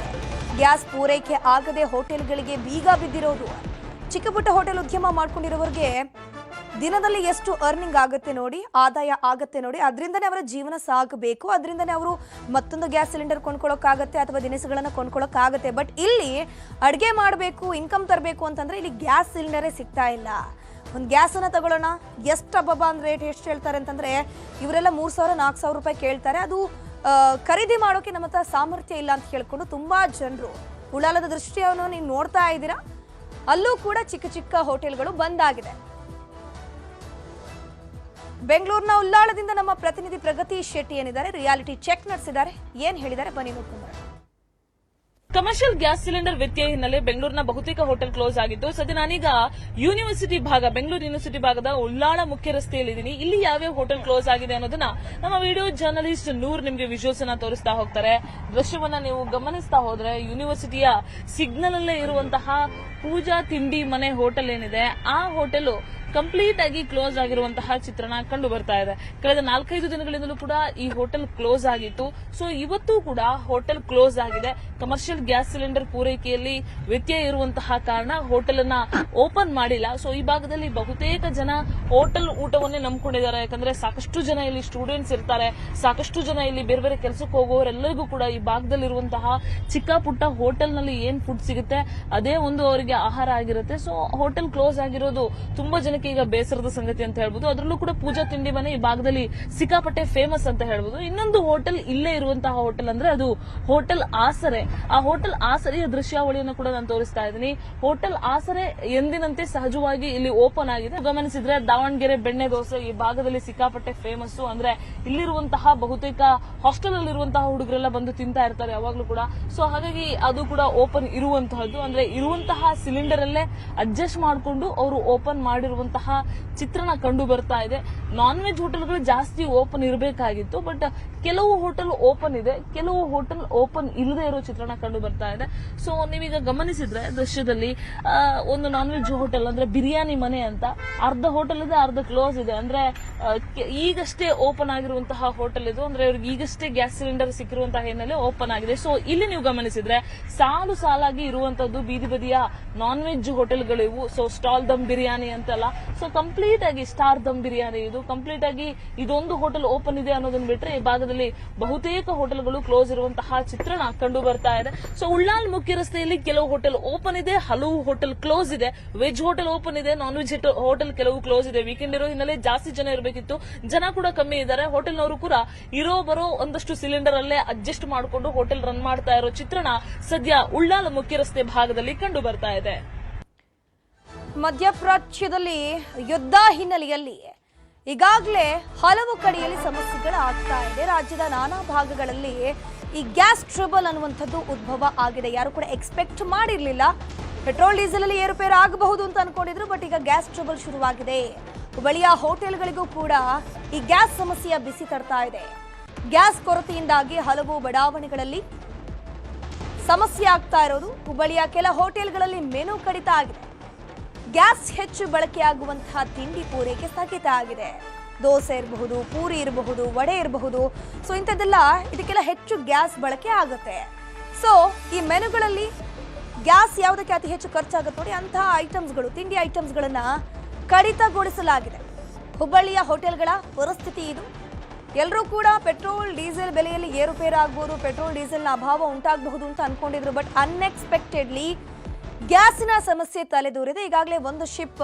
ಗ್ಯಾಸ್ ಪೂರೈಕೆ ಆಗದೆ ಹೋಟೆಲ್ಗಳಿಗೆ ಬೀಗ ಬಿದ್ದಿರೋದು. ಚಿಕ್ಕ ಪುಟ್ಟ ಹೋಟೆಲ್ ಉದ್ಯಮ ಮಾಡ್ಕೊಂಡಿರೋರಿಗೆ ದಿನದಲ್ಲಿ ಎಷ್ಟು ಅರ್ನಿಂಗ್ ಆಗುತ್ತೆ ನೋಡಿ, ಆದಾಯ ಆಗುತ್ತೆ ನೋಡಿ, ಅದರಿಂದನೇ ಅವರ ಜೀವನ ಸಾಗಬೇಕು, ಅದರಿಂದನೇ ಅವರು ಮತ್ತೊಂದು ಗ್ಯಾಸ್ ಸಿಲಿಂಡರ್ ಕೊಂಡ್ಕೊಳ್ಳೋಕ್ಕಾಗತ್ತೆ ಅಥವಾ ದಿನಸುಗಳನ್ನು ಕೊಂಡ್ಕೊಳ್ಳೋಕ್ಕಾಗತ್ತೆ. ಬಟ್ ಇಲ್ಲಿ ಅಡುಗೆ ಮಾಡಬೇಕು, ಇನ್ಕಮ್ ತರಬೇಕು ಅಂತಂದ್ರೆ ಇಲ್ಲಿ ಗ್ಯಾಸ್ ಸಿಲಿಂಡರೇ ಸಿಗ್ತಾ ಇಲ್ಲ. ಒಂದು ಗ್ಯಾಸನ್ನು ತಗೊಳ್ಳೋಣ, ಎಷ್ಟು ಅಬ್ಬಬ್ಬ ಅಂದರೆ ರೇಟ್ ಎಷ್ಟು ಹೇಳ್ತಾರೆ ಅಂತಂದರೆ ಇವರೆಲ್ಲ 3,000-4,000 ರೂಪಾಯಿ ಕೇಳ್ತಾರೆ. ಅದು ಖರೀದಿ ಮಾಡೋಕೆ ನಮ್ಮ ಹತ್ರ ಸಾಮರ್ಥ್ಯ ಇಲ್ಲ ಅಂತ ಹೇಳ್ಕೊಂಡು ತುಂಬಾ ಜನರು ಉಳ್ಳಾಲದ ದೃಶ್ಯವನ್ನು ನೀವು ನೋಡ್ತಾ ಇದ್ದೀರಾ. ಅಲ್ಲೂ ಕೂಡ ಚಿಕ್ಕ ಚಿಕ್ಕ ಹೋಟೆಲ್ಗಳು ಬಂದಾಗಿದೆ. ಬೆಂಗಳೂರಿನ ಉಳ್ಳಾಳದಿಂದ ನಮ್ಮ ಪ್ರತಿನಿಧಿ ಪ್ರಗತಿ ಶೆಟ್ಟಿ ಏನಿದ್ದಾರೆ ರಿಯಾಲಿಟಿ ಚೆಕ್ ನಡೆಸಿದ್ದಾರೆ. ಏನ್ ಹೇಳಿದ್ದಾರೆ ಬನ್ನಿ ನೋಡ್ಕೊಂಡು. ಕಮರ್ಷಿಯಲ್ ಗ್ಯಾಸ್ ಸಿಲಿಂಡರ್ ವ್ಯತ್ಯಯ ಹಿನ್ನೆಲೆ ಬೆಂಗಳೂರಿನ ಬಹುತೇಕ ಹೋಟೆಲ್ ಕ್ಲೋಸ್ ಆಗಿದ್ದು, ಸದ್ಯ ನಾನೀಗ ಯೂನಿವರ್ಸಿಟಿ ಭಾಗ, ಬೆಂಗಳೂರು ಯೂನಿವರ್ಸಿಟಿ ಭಾಗದ ಉಳ್ಳಾಳ ಮುಖ್ಯ ರಸ್ತೆಯಲ್ಲಿದ್ದೀನಿ. ಇಲ್ಲಿ ಯಾವ್ಯಾವ ಹೋಟೆಲ್ ಕ್ಲೋಸ್ ಆಗಿದೆ ಅನ್ನೋದನ್ನ ನಮ್ಮ ವಿಡಿಯೋ ಜರ್ನಲಿಸ್ಟ್ ನೂರ್ ನಿಮ್ಗೆ ವಿಜುವಲ್ಸ್ ಅನ್ನ ತೋರಿಸ್ತಾ ಹೋಗ್ತಾರೆ. ದೃಶ್ಯವನ್ನ ನೀವು ಗಮನಿಸ್ತಾ ಹೋದ್ರೆ ಯೂನಿವರ್ಸಿಟಿಯ ಸಿಗ್ನಲ್ ಅಲ್ಲೇ ಇರುವಂತಹ ಪೂಜಾ ತಿಂಡಿ ಮನೆ ಹೋಟೆಲ್ ಏನಿದೆ, ಆ ಹೋಟೆಲ್ ಕಂಪ್ಲೀಟ್ ಆಗಿ ಕ್ಲೋಸ್ ಆಗಿರುವಂತಹ ಚಿತ್ರಣ ಕಂಡು ಬರ್ತಾ ಇದೆ. ಕಳೆದ 4-5 ದಿನಗಳಿಂದಲೂ ಕೂಡ ಈ ಹೋಟೆಲ್ ಕ್ಲೋಸ್ ಆಗಿತ್ತು. ಸೊ ಇವತ್ತು ಕೂಡ ಹೋಟೆಲ್ ಕ್ಲೋಸ್ ಆಗಿದೆ. ಕಮರ್ಷಿಯಲ್ ಗ್ಯಾಸ್ ಸಿಲಿಂಡರ್ ಪೂರೈಕೆಯಲ್ಲಿ ವ್ಯತ್ಯಯ ಇರುವಂತಹ ಕಾರಣ ಹೋಟೆಲ್ ಅನ್ನ ಓಪನ್ ಮಾಡಿಲ್ಲ. ಸೊ ಈ ಭಾಗದಲ್ಲಿ ಬಹುತೇಕ ಜನ ಹೋಟೆಲ್ ಊಟವನ್ನೇ ನಂಬ್ಕೊಂಡಿದ್ದಾರೆ. ಯಾಕಂದ್ರೆ ಸಾಕಷ್ಟು ಜನ ಇಲ್ಲಿ ಸ್ಟೂಡೆಂಟ್ಸ್ ಇರ್ತಾರೆ, ಸಾಕಷ್ಟು ಜನ ಇಲ್ಲಿ ಬೇರೆ ಬೇರೆ ಕೆಲಸಕ್ಕೆ ಹೋಗೋರೆಲ್ಲರಿಗೂ ಕೂಡ ಈ ಭಾಗದಲ್ಲಿರುವಂತಹ ಚಿಕ್ಕ ಪುಟ್ಟ ಹೋಟೆಲ್ ನಲ್ಲಿ ಏನ್ ಫುಡ್ ಸಿಗುತ್ತೆ ಅದೇ ಒಂದು ಅವರಿಗೆ ಆಹಾರ ಆಗಿರುತ್ತೆ. ಸೊ ಹೋಟೆಲ್ ಕ್ಲೋಸ್ ಆಗಿರೋದು ತುಂಬಾ ಜನಕ್ಕೆ ಈಗ ಬೇಸರದ ಸಂಗತಿ ಅಂತ ಹೇಳ್ಬೋದು. ಅದರಲ್ಲೂ ಕೂಡ ಪೂಜಾ ತಿಂಡಿ ಮನೆ ಈ ಭಾಗದಲ್ಲಿ ಸಿಕ್ಕಾಪಟ್ಟೆ ಫೇಮಸ್ ಅಂತ ಹೇಳ್ಬೋದು. ಇನ್ನೊಂದು ಹೋಟೆಲ್ ಇಲ್ಲೇ ಇರುವಂತಹ ಹೋಟೆಲ್ ಅಂದ್ರೆ ಅದು ಹೋಟೆಲ್ ಆಸರೆ. ಆ ಹೋಟೆಲ್ ಆಸರೆಯ ದೃಶ್ಯಾವಳಿಯನ್ನು ಕೂಡ ನಾನು ತೋರಿಸ್ತಾ ಇದ್ದೀನಿ. ಹೋಟೆಲ್ ಆಸರೆ ಎಂದಿನಂತೆ ಸಹಜವಾಗಿ ಇಲ್ಲಿ ಓಪನ್ ಆಗಿದೆ. ಗಮನಿಸಿದ್ರೆ ದಾವಣಗೆರೆ ಬೆಣ್ಣೆ ದೋಸೆ ಈ ಭಾಗದಲ್ಲಿ ಸಿಕ್ಕಾಪಟ್ಟೆ ಫೇಮಸ್. ಅಂದ್ರೆ ಇಲ್ಲಿರುವಂತಹ ಬಹುತೇಕ ಹಾಸ್ಟೆಲ್ ಅಲ್ಲಿ ಇರುವಂತಹ ಹುಡುಗರೆಲ್ಲ ಬಂದು ತಿಂತಾ ಇರ್ತಾರೆ ಯಾವಾಗ್ಲೂ ಕೂಡ. ಸೊ ಹಾಗಾಗಿ ಅದು ಕೂಡ ಓಪನ್ ಇರುವಂತಹದ್ದು. ಅಂದ್ರೆ ಇರುವಂತಹ ಸಿಲಿಂಡರ್ ಅಲ್ಲೇ ಅಡ್ಜಸ್ಟ್ ಮಾಡಿಕೊಂಡು ಅವರು ಓಪನ್ ಮಾಡಿರುವಂತಹ ಚಿತ್ರಣ ಕಂಡು ಬರ್ತಾ ಇದೆ. ನಾನ್ ವೆಜ್ ಹೋಟೆಲ್ಗಳು ಜಾಸ್ತಿ ಓಪನ್ ಇರಬೇಕಾಗಿತ್ತು, ಬಟ್ ಕೆಲವು ಹೋಟೆಲ್ ಓಪನ್ ಇದೆ, ಕೆಲವು ಹೋಟೆಲ್ ಓಪನ್ ಇಲ್ಲದೆ ಇರೋ ಚಿತ್ರಣ ಕಂಡು ಬರ್ತಾ ಇದೆ. ಸೊ ನೀವೀಗ ಗಮನಿಸಿದ್ರೆ ದೃಶ್ಯದಲ್ಲಿ ಒಂದು ನಾನ್ ವೆಜ್ ಹೋಟೆಲ್ ಅಂದ್ರೆ ಬಿರಿಯಾನಿ ಮನೆ ಅಂತ ಅರ್ಧ ಹೋಟೆಲ್ ಇದೆ, ಅರ್ಧ ಕ್ಲೋಸ್ ಇದೆ. ಅಂದ್ರೆ ಈಗಷ್ಟೇ ಓಪನ್ ಆಗಿರುವಂತಹ ಹೋಟೆಲ್ ಇದು. ಅಂದ್ರೆ ಅವ್ರಿಗೆ ಈಗಷ್ಟೇ ಗ್ಯಾಸ್ ಸಿಲಿಂಡರ್ ಸಿಕ್ಕಿರುವಂತಹ ಹಿನ್ನೆಲೆ ಓಪನ್ ಆಗಿದೆ. ಸೊ ಇಲ್ಲಿ ನೀವು ಗಮನಿಸಿದ್ರೆ ಸಾಲು ಸಾಲಾಗಿ ಇರುವಂತದ್ದು ಬೀದಿ ಬದಿಯ non veg ಹೋಟೆಲ್ಗಳಿವು. So stall dum biryani ಅಂತೆಲ್ಲ. ಸೊ ಕಂಪ್ಲೀಟ್ ಆಗಿ ಸ್ಟಾರ್ ದಮ್ ಬಿರಿಯಾನಿ ಇದು ಕಂಪ್ಲೀಟ್ ಆಗಿ ಇದೊಂದು ಹೋಟೆಲ್ ಓಪನ್ ಇದೆ ಅನ್ನೋದನ್ನ ಬಿಟ್ರೆ ಈ ಭಾಗದಲ್ಲಿ ಬಹುತೇಕ ಹೋಟೆಲ್ಗಳು ಕ್ಲೋಸ್ ಇರುವಂತಹ ಚಿತ್ರಣ ಕಂಡು ಬರ್ತಾ ಇದೆ. ಸೊ ಉಳ್ಳಾಲ್ ಮುಖ್ಯ ರಸ್ತೆಯಲ್ಲಿ ಕೆಲವು ಹೋಟೆಲ್ ಓಪನ್ ಇದೆ, ಹಲವು ಹೋಟೆಲ್ ಕ್ಲೋಸ್ ಇದೆ. ವೆಜ್ ಹೋಟೆಲ್ ಓಪನ್ ಇದೆ, ನಾನ್ ವೆಜ್ ಹೋಟೆಲ್ ಕೆಲವು ಕ್ಲೋಸ್ ಇದೆ. ವೀಕೆಂಡ್ ಇರೋ ಹಿನ್ನೆಲೆ ಜಾಸ್ತಿ ಜನ ಇರಬೇಕಿತ್ತು, ಜನ ಕೂಡ ಕಮ್ಮಿ ಇದ್ದಾರೆ. ಹೋಟೆಲ್ನವರು ಕೂಡ ಇರೋ ಬರೋ ಒಂದಷ್ಟು ಸಿಲಿಂಡರ್ ಅಲ್ಲೇ ಅಡ್ಜಸ್ಟ್ ಮಾಡಿಕೊಂಡು ಹೋಟೆಲ್ ರನ್ ಮಾಡ್ತಾ ಇರೋ ಚಿತ್ರಣ ಸದ್ಯ ಉಳ್ಳಾಲ್ ಮುಖ್ಯ ರಸ್ತೆ ಭಾಗದಲ್ಲಿ ಕಂಡು ಬರ್ತಾ ಇದೆ. ಮಧ್ಯಪ್ರಾಚ್ಯದಲ್ಲಿ ಯುದ್ಧ ಹಿನ್ನೆಲೆಯಲ್ಲಿ ಈಗಾಗಲೇ ಹಲವು ಕಡೆಯಲ್ಲಿ ಸಮಸ್ಯೆಗಳು ಆಗ್ತಾ ಇದೆ. ರಾಜ್ಯದ ನಾನಾ ಭಾಗಗಳಲ್ಲಿ ಈ ಗ್ಯಾಸ್ ಟ್ರಬಲ್ ಅನ್ನುವಂಥದ್ದು ಉದ್ಭವ ಆಗಿದೆ. ಯಾರು ಕೂಡ ಎಕ್ಸ್ಪೆಕ್ಟ್ ಮಾಡಿರಲಿಲ್ಲ. ಪೆಟ್ರೋಲ್ ಡೀಸೆಲ್ ಅಲ್ಲಿ ಏರುಪೇರು ಆಗಬಹುದು ಅಂತ ಅನ್ಕೊಂಡಿದ್ರು, ಬಟ್ ಈಗ ಗ್ಯಾಸ್ ಟ್ರಬಲ್ ಶುರುವಾಗಿದೆ. ಹುಬ್ಬಳ್ಳಿಯ ಹೋಟೆಲ್ಗಳಿಗೂ ಕೂಡ ಈ ಗ್ಯಾಸ್ ಸಮಸ್ಯೆಯ ಬಿಸಿ ತಡ್ತಾ ಇದೆ. ಗ್ಯಾಸ್ ಕೊರತೆಯಿಂದಾಗಿ ಹಲವು ಬಡಾವಣೆಗಳಲ್ಲಿ ಸಮಸ್ಯೆ ಆಗ್ತಾ ಇರೋದು. ಹುಬ್ಬಳ್ಳಿಯ ಕೆಲ ಹೋಟೆಲ್ಗಳಲ್ಲಿ ಮೆನು ಕಡಿತ ಆಗಿದೆ. ಗ್ಯಾಸ್ ಹೆಚ್ಚು ಬಳಕೆಯಾಗುವಂತಹ ತಿಂಡಿ ಪೂರೈಕೆ ಸ್ಥಗಿತ ಆಗಿದೆ. ದೋಸೆ ಇರಬಹುದು, ಪೂರಿ ಇರಬಹುದು, ವಡೆ ಇರಬಹುದು. ಸೊ ಇಂಥದ್ದೆಲ್ಲ ಇದಕ್ಕೆಲ್ಲ ಹೆಚ್ಚು ಗ್ಯಾಸ್ ಬಳಕೆ ಆಗುತ್ತೆ. ಸೊ ಈ ಮೆನುಗಳಲ್ಲಿ ಗ್ಯಾಸ್ ಯಾವುದಕ್ಕೆ ಅತಿ ಹೆಚ್ಚು ಖರ್ಚಾಗುತ್ತೆ ನೋಡಿ ಅಂತಹ ಐಟಮ್ಸ್ಗಳು, ತಿಂಡಿ ಐಟಮ್ಸ್ಗಳನ್ನ ಕಡಿತಗೊಳಿಸಲಾಗಿದೆ. ಹುಬ್ಬಳ್ಳಿಯ ಹೋಟೆಲ್ಗಳ ಪರಿಸ್ಥಿತಿ ಇದು. ಎಲ್ಲರೂ ಕೂಡ ಪೆಟ್ರೋಲ್ ಡೀಸೆಲ್ ಬೆಲೆಯಲ್ಲಿ ಏರುಪೇರು ಆಗ್ಬೋದು, ಪೆಟ್ರೋಲ್ ಡೀಸೆಲ್ನ ಅಭಾವ ಉಂಟಾಗಬಹುದು ಅಂತ ಅನ್ಕೊಂಡಿದ್ರು. ಬಟ್ ಅನ್ಎಕ್ಸ್ಪೆಕ್ಟೆಡ್ಲಿ ಗ್ಯಾಸಿನ ಸಮಸ್ಯೆ ತಲೆದೂರಿದೆ. ಈಗಾಗಲೇ ಒಂದು ಶಿಪ್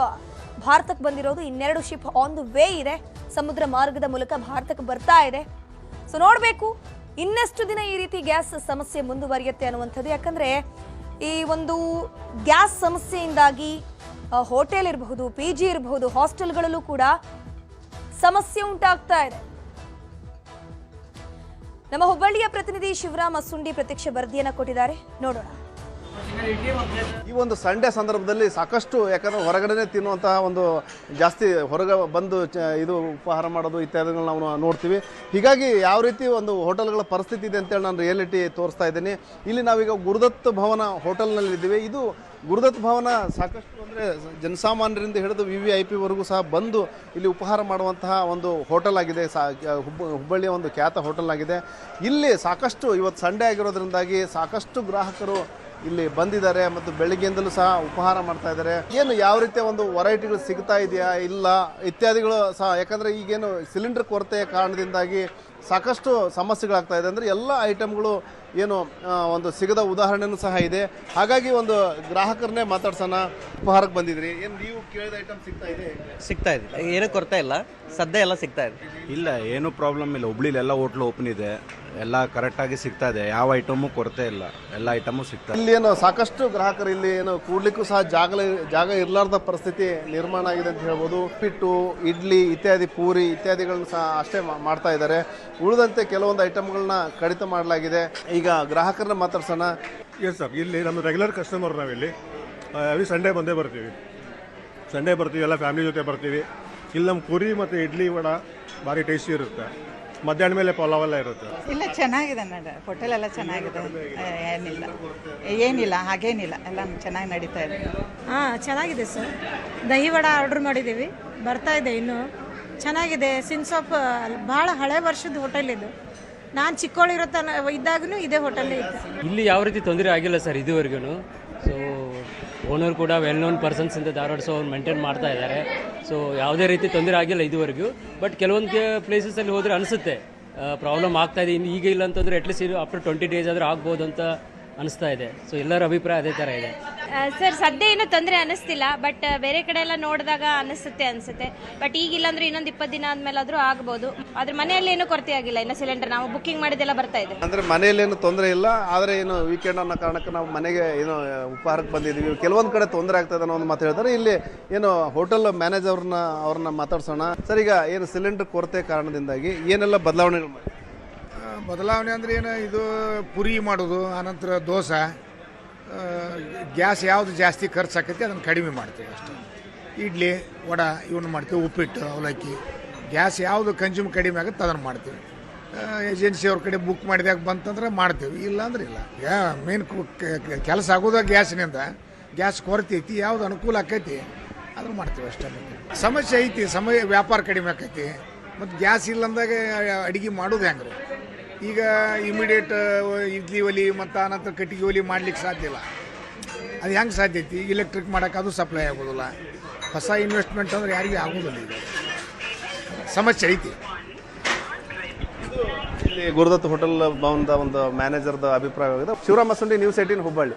ಭಾರತಕ್ಕೆ ಬಂದಿರೋದು, ಇನ್ನೆರಡು ಶಿಪ್ ಆನ್ ದ ವೇ ಇದೆ. ಸಮುದ್ರ ಮಾರ್ಗದ ಮೂಲಕ ಭಾರತಕ್ಕೆ ಬರ್ತಾ ಇದೆ. ಸೊ ನೋಡಬೇಕು ಇನ್ನೆಷ್ಟು ದಿನ ಈ ರೀತಿ ಗ್ಯಾಸ್ ಸಮಸ್ಯೆ ಮುಂದುವರಿಯುತ್ತೆ ಅನ್ನುವಂಥದ್ದು. ಯಾಕಂದ್ರೆ ಈ ಒಂದು ಗ್ಯಾಸ್ ಸಮಸ್ಯೆಯಿಂದಾಗಿ ಹೋಟೆಲ್ ಇರಬಹುದು, PG ಇರಬಹುದು, ಹಾಸ್ಟೆಲ್ಗಳಲ್ಲೂ ಕೂಡ ಸಮಸ್ಯೆ ಉಂಟಾಗ್ತಾ ಇದೆ. ನಮ್ಮ ಹುಬ್ಬಳ್ಳಿಯ ಪ್ರತಿನಿಧಿ ಶಿವರಾಮ್ ಅಸುಂಡಿ ಪ್ರತ್ಯಕ್ಷ ವರದಿಯನ್ನ ಕೊಟ್ಟಿದ್ದಾರೆ, ನೋಡೋಣ. ಈ ಒಂದು ಸಂಡೇ ಸಂದರ್ಭದಲ್ಲಿ ಸಾಕಷ್ಟು, ಯಾಕಂದರೆ ಹೊರಗಡೆ ತಿನ್ನುವಂತಹ ಒಂದು ಜಾಸ್ತಿ ಹೊರಗೆ ಬಂದು ಇದು ಉಪಹಾರ ಮಾಡೋದು ಇತ್ಯಾದಿಗಳನ್ನ ನಾವು ನೋಡ್ತೀವಿ. ಹೀಗಾಗಿ ಯಾವ ರೀತಿ ಒಂದು ಹೋಟೆಲ್ಗಳ ಪರಿಸ್ಥಿತಿ ಇದೆ ಅಂತೇಳಿ ನಾನು ರಿಯಾಲಿಟಿ ತೋರಿಸ್ತಾ ಇದ್ದೀನಿ. ಇಲ್ಲಿ ನಾವೀಗ ಗುರುದತ್ ಭವನ ಹೋಟೆಲ್ನಲ್ಲಿ ಇದ್ದೀವಿ. ಇದು ಗುರುದತ್ ಭವನ ಸಾಕಷ್ಟು ಅಂದರೆ ಜನಸಾಮಾನ್ಯರಿಂದ ಹಿಡಿದು VVIP ವರೆಗೂ ಸಹ ಬಂದು ಇಲ್ಲಿ ಉಪಹಾರ ಮಾಡುವಂತಹ ಒಂದು ಹೋಟೆಲ್ ಆಗಿದೆ. ಹುಬ್ಬಳ್ಳಿಯ ಒಂದು ಖ್ಯಾತ ಹೋಟೆಲ್ ಆಗಿದೆ. ಇಲ್ಲಿ ಸಾಕಷ್ಟು ಇವತ್ತು ಸಂಡೇ ಆಗಿರೋದ್ರಿಂದಾಗಿ ಸಾಕಷ್ಟು ಗ್ರಾಹಕರು ಇಲ್ಲಿ ಬಂದಿದ್ದಾರೆ ಮತ್ತು ಬೆಳಿಗ್ಗೆಯಿಂದಲೂ ಸಹ ಉಪಹಾರ ಮಾಡ್ತಾ ಇದ್ದಾರೆ. ಏನು ಯಾವ ರೀತಿಯ ಒಂದು ವೆರೈಟಿಗಳು ಸಿಗ್ತಾ ಇದೆಯಾ ಇಲ್ಲ ಇತ್ಯಾದಿಗಳು ಸಹ, ಯಾಕಂದರೆ ಈಗೇನು ಸಿಲಿಂಡರ್ ಕೊರತೆಯ ಕಾರಣದಿಂದಾಗಿ ಸಾಕಷ್ಟು ಸಮಸ್ಯೆಗಳಾಗ್ತಾ ಇದೆ. ಅಂದರೆ ಎಲ್ಲ ಐಟಮ್ಗಳು ಏನು ಒಂದು ಸಿಗದ ಉದಾಹರಣೆನೂ ಸಹ ಇದೆ. ಹಾಗಾಗಿ ಒಂದು ಗ್ರಾಹಕರನ್ನೇ ಮಾತಾಡ್ಸೋಣ. ಉಪಹಾರಕ್ಕೆ ಬಂದಿದ್ರಿ, ಏನು ನೀವು ಕೇಳಿದ ಐಟಮ್ ಸಿಗ್ತಾ ಇದೆ? ಸಿಗ್ತಾ ಇದೆ, ಏನೂ ಕೊರತೆ ಇಲ್ಲ, ಸದ್ಯ ಎಲ್ಲ ಸಿಗ್ತಾ ಇದೆ. ಇಲ್ಲ, ಏನೂ ಪ್ರಾಬ್ಲಮ್ ಇಲ್ಲ. ಹುಬ್ಳಿಲಿ ಎಲ್ಲ ಹೋಟ್ಲು ಓಪನ್ ಇದೆ, ಎಲ್ಲ ಕರೆಕ್ಟಾಗಿ ಸಿಗ್ತಾ ಇದೆ. ಯಾವ ಐಟಮು ಕೊರತೆ ಇಲ್ಲ, ಎಲ್ಲ ಐಟಮು ಸಿಗ್ತಾ ಇದೆ. ಇಲ್ಲಿ ಏನು ಸಾಕಷ್ಟು ಗ್ರಾಹಕರು ಇಲ್ಲಿ ಏನು ಕೂಡ್ಲಿಕ್ಕೂ ಸಹ ಜಾಗ ಇರಲಾರ್ದ ಪರಿಸ್ಥಿತಿ ನಿರ್ಮಾಣ ಆಗಿದೆ ಅಂತ ಹೇಳ್ಬೋದು. ಉಪ್ಪಿಟ್ಟು, ಇಡ್ಲಿ ಇತ್ಯಾದಿ, ಪೂರಿ ಇತ್ಯಾದಿಗಳನ್ನ ಸಹ ಅಷ್ಟೇ ಮಾಡ್ತಾ ಇದ್ದಾರೆ. ಉಳಿದಂತೆ ಕೆಲವೊಂದು ಐಟಮ್ಗಳನ್ನ ಕಡಿತ ಮಾಡಲಾಗಿದೆ. ಈಗ ಗ್ರಾಹಕರನ್ನ ಮಾತಾಡ್ಸೋಣ. ಎಸ್ ಸರ್, ಇಲ್ಲಿ ನಮ್ಮ ರೆಗ್ಯುಲರ್ ಕಸ್ಟಮರ್ ನಾವಿಲ್ಲಿ ಎವ್ರಿ ಸಂಡೇ ಬಂದೇ ಬರ್ತೀವಿ. ಎಲ್ಲ ಫ್ಯಾಮಿಲಿ ಜೊತೆ ಬರ್ತೀವಿ. ಇಲ್ಲಿ ನಮ್ಮ ಪೂರಿ ಮತ್ತು ಇಡ್ಲಿ ವಡ ಭಾರಿ ಟೇಸ್ಟಿ ಇರುತ್ತೆ. ಮಧ್ಯಾಹ್ನ ಮೇಲೆ ಪಲಾವೆಲ್ಲ ಇರುತ್ತೆ. ಇಲ್ಲ, ಚೆನ್ನಾಗಿದೆ ಹೋಟೆಲ್ ಎಲ್ಲ ಚೆನ್ನಾಗಿದೆ. ಏನಿಲ್ಲ ಹಾಗೇನಿಲ್ಲ, ಎಲ್ಲ ಚೆನ್ನಾಗಿ ನಡೀತಾ ಇದೆ. ಚೆನ್ನಾಗಿದೆ ಸರ್. ದಹಿ ವಡ ಆರ್ಡ್ರ್ ಮಾಡಿದ್ದೀವಿ, ಬರ್ತಾ ಇದೆ ಇನ್ನು. ಚೆನ್ನಾಗಿದೆ. ಸಿನ್ಸ್ ಆಫ್ ಭಾಳ ಹಳೆ ವರ್ಷದ ಹೋಟೆಲ್ ಇದು. ನಾನು ಚಿಕ್ಕವಳಿರೋ ಇದ್ದಾಗೂ ಇದೇ ಹೋಟೆಲ್ ಇತ್ತು. ಇಲ್ಲಿ ಯಾವ ರೀತಿ ತೊಂದರೆ ಆಗಿಲ್ಲ ಸರ್ ಇದುವರೆಗೂ. ಸೊ ಓನರ್ ಕೂಡ ವೆಲ್ ನೋನ್ ಪರ್ಸನ್ಸ್ ಇಂದ ಧಾರವಾಡ, ಸೊ ಅವ್ರು ಮೇಂಟೈನ್ ಮಾಡ್ತಾ ಇದ್ದಾರೆ. ಸೊ ಯಾವುದೇ ರೀತಿ ತೊಂದರೆ ಆಗಿಲ್ಲ ಇದುವರೆಗೂ. ಬಟ್ ಕೆಲವೊಂದು ಪ್ಲೇಸಸಲ್ಲಿ ಹೋದರೆ ಅನಿಸುತ್ತೆ ಪ್ರಾಬ್ಲಮ್ ಆಗ್ತಾ ಇದೆ. ಈಗ ಇಲ್ಲ ಅಂತಂದರೆ ಅಟ್ಲೀಸ್ಟ್ ಇದು ಆಫ್ಟರ್ 20 days ಆದರೂ ಆಗ್ಬೋದು ಅಂತ ಅನಿಸ್ತಾ ಇದೆ. ಸೊ ಎಲ್ಲರ ಅಭಿಪ್ರಾಯ ಅದೇ ಥರ ಇದೆ ಸರ್. ಸದ್ಯ ಏನೂ ತೊಂದರೆ ಅನ್ನಿಸ್ತಿಲ್ಲ, ಬಟ್ ಬೇರೆ ಕಡೆ ಎಲ್ಲ ನೋಡಿದಾಗ ಅನಿಸುತ್ತೆ. ಬಟ್ ಈಗಿಲ್ಲ ಅಂದ್ರೆ ಇನ್ನೊಂದು 20 ದಿನ ಆದ್ಮೇಲೆ ಆದರೂ ಆಗ್ಬೋದು. ಆದ್ರೆ ಮನೆಯಲ್ಲಿ ಏನೂ ಕೊರತೆ ಆಗಿಲ್ಲ. ಇನ್ನು ಸಿಲಿಂಡರ್ ನಾವು ಬುಕ್ಕಿಂಗ್ ಮಾಡಿದೆಲ್ಲ ಬರ್ತಾ ಇದೆ. ಅಂದರೆ ಮನೆಯಲ್ಲೇನು ತೊಂದರೆ ಇಲ್ಲ. ಆದರೆ ಏನು ವೀಕೆಂಡ್ ಅನ್ನೋ ಕಾರಣಕ್ಕೆ ನಾವು ಮನೆಗೆ ಏನು ಉಪಹಾರಕ್ಕೆ ಬಂದಿದ್ದೀವಿ. ಕೆಲವೊಂದು ಕಡೆ ತೊಂದರೆ ಆಗ್ತದೆ ಅನ್ನೋ ಒಂದು ಮಾತು ಹೇಳ್ತಾರೆ. ಇಲ್ಲಿ ಏನು ಹೋಟೆಲ್ ಅವ್ರನ್ನ ಮಾತಾಡ್ಸೋಣ. ಸರ್, ಈಗ ಏನು ಸಿಲಿಂಡರ್ ಕೊರತೆ ಕಾರಣದಿಂದಾಗಿ ಏನೆಲ್ಲ ಬದಲಾವಣೆಗಳು ಮಾಡಿ? ಬದಲಾವಣೆ ಅಂದರೆ ಏನು, ಇದು ಪುರಿ ಮಾಡೋದು, ಆನಂತರ ದೋಸೆ, ಗ್ಯಾಸ್ ಯಾವುದು ಜಾಸ್ತಿ ಖರ್ಚು ಆಕೈತಿ ಅದನ್ನು ಕಡಿಮೆ ಮಾಡ್ತೀವಿ ಅಷ್ಟೇ. ಇಡ್ಲಿ ವಡ ಇವನ್ನ ಮಾಡ್ತೀವಿ, ಉಪ್ಪಿಟ್ಟು ಅವಲಕ್ಕಿ. ಗ್ಯಾಸ್ ಯಾವುದು ಕನ್ಸ್ಯೂಮ್ ಕಡಿಮೆ ಆಗುತ್ತೆ ಅದನ್ನು ಮಾಡ್ತೀವಿ. ಏಜೆನ್ಸಿ ಅವ್ರ ಕಡೆ ಬುಕ್ ಮಾಡಿದಾಗ ಬಂತಂದ್ರೆ ಮಾಡ್ತೀವಿ, ಇಲ್ಲ ಅಂದ್ರೆ ಇಲ್ಲ. ಮೇನ್ ಕೆಲಸ ಆಗೋದು ಗ್ಯಾಸ್ನಿಂದ. ಗ್ಯಾಸ್ ಕೊರತೆ ಐತಿ, ಯಾವುದು ಅನುಕೂಲ ಆಕೈತಿ ಅದನ್ನು ಮಾಡ್ತೀವಿ ಅಷ್ಟೇ. ಸಮಸ್ಯೆ ಐತಿ, ವ್ಯಾಪಾರ ಕಡಿಮೆ ಆಕೈತಿ. ಮತ್ತು ಗ್ಯಾಸ್ ಇಲ್ಲಂದಾಗ ಅಡುಗೆ ಮಾಡೋದು ಹೆಂಗೆ ರೀ? ಈಗ ಇಮಿಡಿಯೇಟ್ ಇಡ್ಲಿ ಒಲಿ ಮತ್ತು ಆನಂತರ ಕಟ್ಟಿಗೆ ಒಲಿ ಮಾಡ್ಲಿಕ್ಕೆ ಸಾಧ್ಯ ಇಲ್ಲ. ಅದು ಹೆಂಗೆ ಸಾಧ್ಯ ಐತಿ? ಇಲೆಕ್ಟ್ರಿಕ್ ಮಾಡೋಕೆ ಅದು ಸಪ್ಲೈ ಆಗೋದಿಲ್ಲ. ಹೊಸ ಇನ್ವೆಸ್ಟ್ಮೆಂಟ್ ಅಂದ್ರೆ ಯಾರಿಗೂ ಆಗೋದಿಲ್ಲ. ಈಗ ಸಮಸ್ಯೆ ಐತಿ. ಇಲ್ಲಿ ಗುರುದತ್ ಹೋಟೆಲ್ ಭವನದ ಒಂದು ಮ್ಯಾನೇಜರ್ದ ಅಭಿಪ್ರಾಯವಾಗಿದೆ. ಶಿವರಾಮ ಮಸುಂಡಿ, ನ್ಯೂಸ್ 18 ಹುಬ್ಬಳ್ಳಿ.